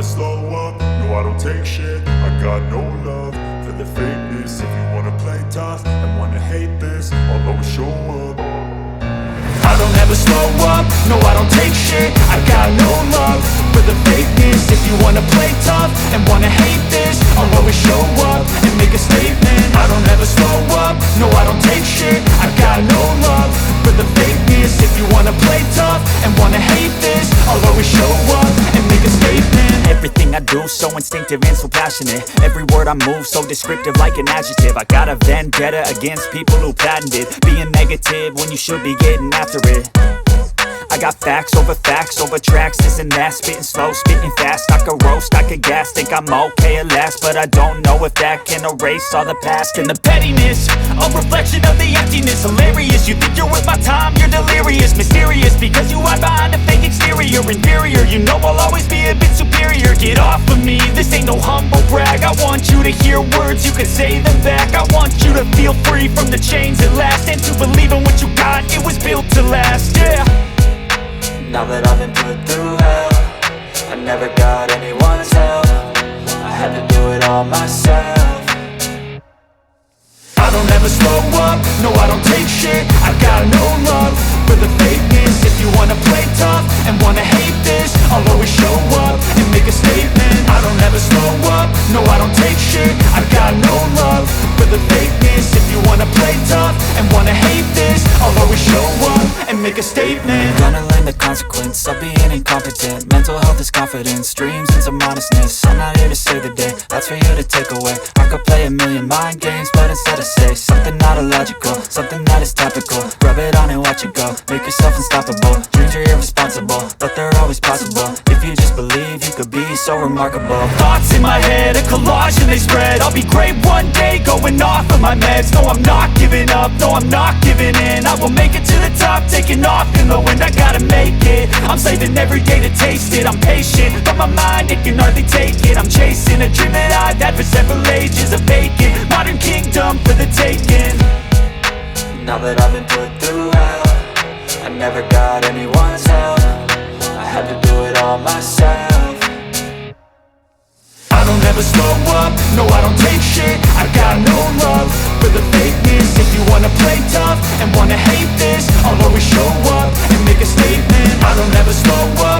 slow up, no I don't take shit. I got no love for the fakeness. If you wanna play tough and wanna hate this, I'll always show up. I don't ever slow up, no I don't take shit. I got no love for the fakeness. If you wanna play tough and wanna hate this, I'll always show up and make a statement. I don't ever slow up, no I don't take shit. I got no love for the fakeness. If you wanna play tough and wanna hate this, I'll always show up and make a statement. Everything I do so instinctive and so passionate. Every word I move so descriptive like an adjective. I got a vendetta against people who patented being negative when you should be getting after it. I got facts over tracks, this and that. Spitting slow, spitting fast, I could roast, I could gas. Think I'm okay at last, but I don't know if that can erase all the past. And the pettiness, a reflection of the emptiness. Hilarious, you think you're worth my time, you're delirious. Mysterious, because you hide behind a fake exterior. Inferior, you know I'll always be a bit superior. Get off of me, this ain't no humble brag. I want you to hear words, you can say them back. I want you to feel free from the chains at last, and to believe in what you got, it was built to last, yeah. Now that I've been put through hell, I never got anyone's help. I had to do it all myself. I don't ever slow up, no I don't take shit. I got no love for the fakeness. If you wanna play tough and wanna hate this, I'll always show up and make a statement. I don't ever slow up, no I don't take shit. I got no love for the fakeness. If you wanna play tough and wanna hate this, I'll always show up and make a statement. Gonna learn the consequence of being incompetent. Mental health is confidence, dreams and some honestness. I'm not here to save the day, that's for you to take away. I could play a million mind games, but instead I say something not illogical, something that is topical. Rub it on and watch it go, make yourself unstoppable. Dreams are irresponsible, but they're always possible. If you just believe, you could be so remarkable. Thoughts in my head, a collage and they spread. I'll be great one day, going off of my meds. No, I'm not giving up, no, I'm not giving in. I will make it to the top, taking off in the wind. I gotta make it, I'm saving every day to taste it. I'm patient, but my mind, it can hardly take it. I'm chasing a dream that I've had for several ages. A vacant, modern kingdom for the taking. Now that I've been put through hell, I never got anyone's help. I had to do it all myself. I don't ever slow up, no I don't take shit. I got no love for the fakeness. If you wanna play tough and wanna hate this, I'll always show up and make a statement. I don't ever slow up,